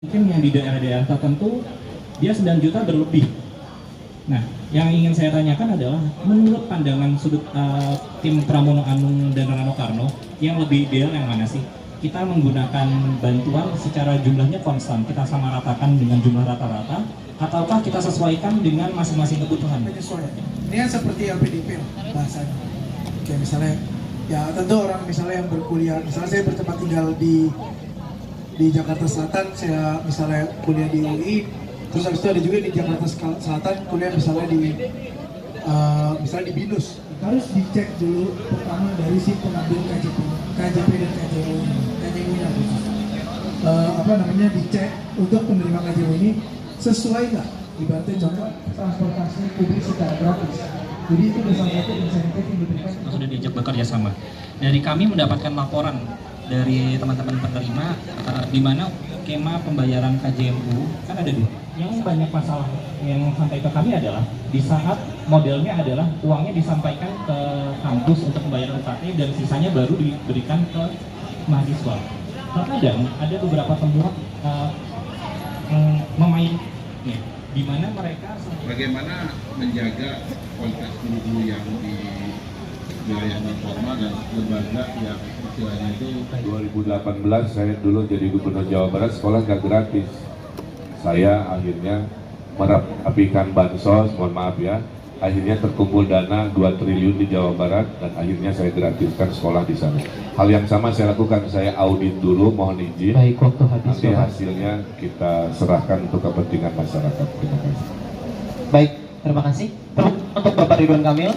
Mungkin yang di daerah-daerah tertentu dia 9 juta berlebih. Nah, yang ingin saya tanyakan adalah menurut pandangan sudut tim Pramono Anung dan Rano Karno, yang lebih ideal yang mana sih? Kita menggunakan bantuan secara jumlahnya konstan, kita sama ratakan dengan jumlah rata-rata, ataukah kita sesuaikan dengan masing-masing kebutuhan? Penyesuaian. Ini kan seperti LPDP bahasanya. Kayak misalnya, ya tentu orang misalnya yang berkuliah, misalnya saya bertempat tinggal di Jakarta Selatan, saya misalnya kuliah di UI, terus habis itu ada juga di Jakarta Selatan kuliah misalnya di BINUS. Harus dicek dulu pertama dari si pengambil KJP dan KJU-nya khusus. Dicek untuk penerima KJU ini sesuai nggak? Ibaratnya contoh transportasi publik secara gratis. Jadi itu adalah salah satu insentif yang diberikan. Sudah diajak bekerja sama. Dari kami mendapatkan laporan dari teman-teman penerima di mana skema pembayaran KJMU kan ada dua. Yang banyak masalah yang sampai ke kami adalah di saat modelnya adalah uangnya disampaikan ke kampus untuk pembayaran UKT dan sisanya baru diberikan ke mahasiswa. Terkadang ada beberapa temuan memainnya, di mana mereka bagaimana menjaga kualitas guru yang di wilayah non formal dan lembaga yang istilahnya itu. 2018 saya dulu jadi gubernur Jawa Barat, sekolah nggak gratis. Saya akhirnya merapikan bansos, mohon maaf ya, akhirnya terkumpul dana 2 triliun di Jawa Barat dan akhirnya saya gratiskan sekolah di sana. Hal yang sama saya lakukan, saya audit dulu, mohon izin. Baik, waktu habis. Nanti hasilnya kita serahkan untuk kepentingan masyarakat. Terima kasih. Baik, terima kasih. Untuk Bapak Ridwan Kamil.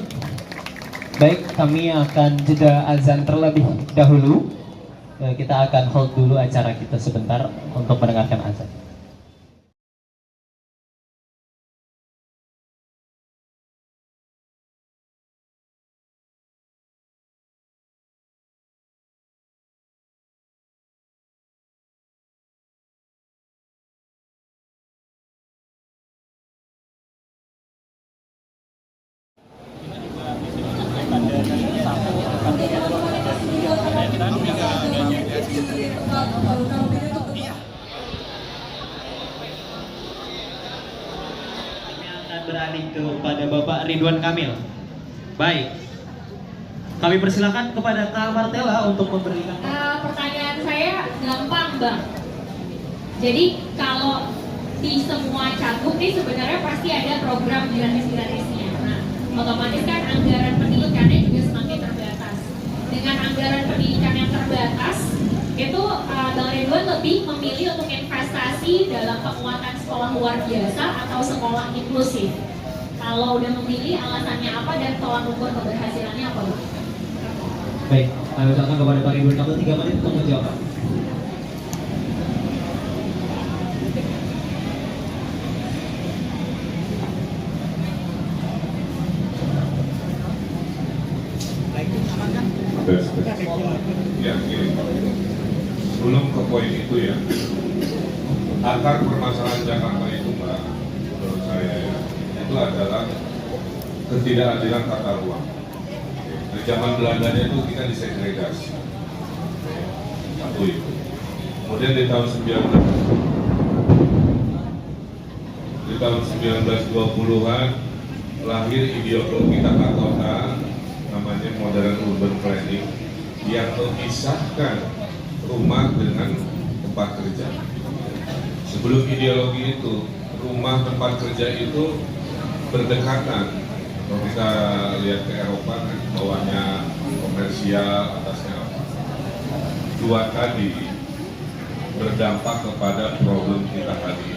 Baik, kami akan jeda azan terlebih dahulu. Kita akan hold dulu acara kita sebentar untuk mendengarkan azan. Beralih kepada Bapak Ridwan Kamil. Baik, kami persilakan kepada Kak Martella untuk memberikan. Pertanyaan saya gampang, Bang. Jadi kalau di semua cakup ini sebenarnya pasti ada program gratis-gratisnya. Nah, otomatis kan anggaran pendidikannya juga semakin terbatas. Dengan anggaran pendidikan yang terbatas, itu Bang Ridwan lebih memilih untuk investasi dalam penguatan sekolah luar biasa atau sekolah inklusif. Kalau udah memilih, alasannya apa dan tolak ukur keberhasilannya apa, Bang? Baik, kami ucapkan kepada Pak Ridwan Kamil 3 menit untuk menjawab. Ya, gini. Sebelum ke poin itu ya, akar permasalahan Jakarta itu Mbak, menurut saya ya, itu adalah ketidakadilan tata ruang. Di zaman Belandanya itu kita disegregasi. Satu itu. Kemudian di tahun 1920-an lahir ideologi tata kota namanya modern urban planning yang memisahkan rumah dengan tempat kerja. Sebelum ideologi itu, rumah tempat kerja itu berdekatan. Kalau kita lihat ke Eropa, kan, bawahnya komersial, atasnya apa. Dua tadi berdampak kepada problem kita tadi.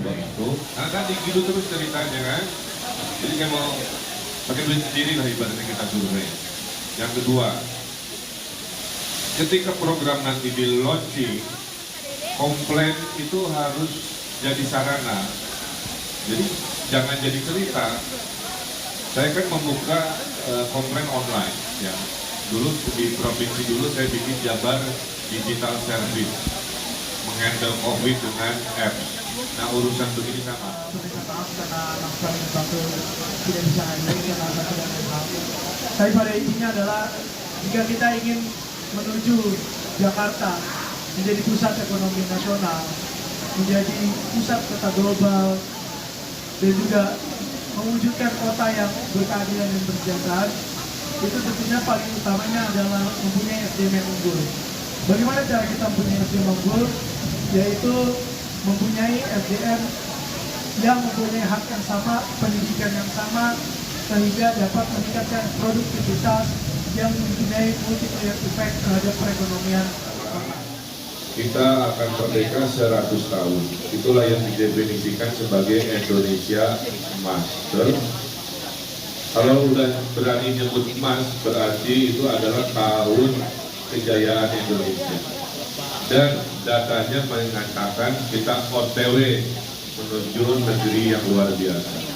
Itu, kan gitu terus ceritanya kan. Jadi kayak mau pakai duit sendiri lah ibaratnya kita survei. Yang kedua, ketika program nanti di launching, komplain itu harus jadi sarana. Jadi jangan jadi cerita. Saya kan membuka komplain online ya. Dulu di provinsi dulu saya bikin Jabar Digital Service, menghandle COVID dengan apps. Nah urusan begini sama. Tidak bisa tapi pada intinya adalah jika kita ingin menuju Jakarta menjadi pusat ekonomi nasional, menjadi pusat kota global dan juga mewujudkan kota yang berkeadilan dan berkejahteraan, itu tentunya paling utamanya adalah mempunyai SDM yang unggul. Bagaimana cara kita mempunyai SDM unggul? Yaitu mempunyai SDM yang mempunyai hak yang sama, pendidikan yang sama, sehingga dapat meningkatkan produktivitas yang mempunyai multiplier effect terhadap perekonomian. Kita akan merdeka 100 tahun. Itulah yang didefinisikan sebagai Indonesia Emas. Kalau udah berani nyebut emas, berarti itu adalah tahun kejayaan Indonesia. Dan datanya mengatakan kita OTW menuju negeri yang luar biasa.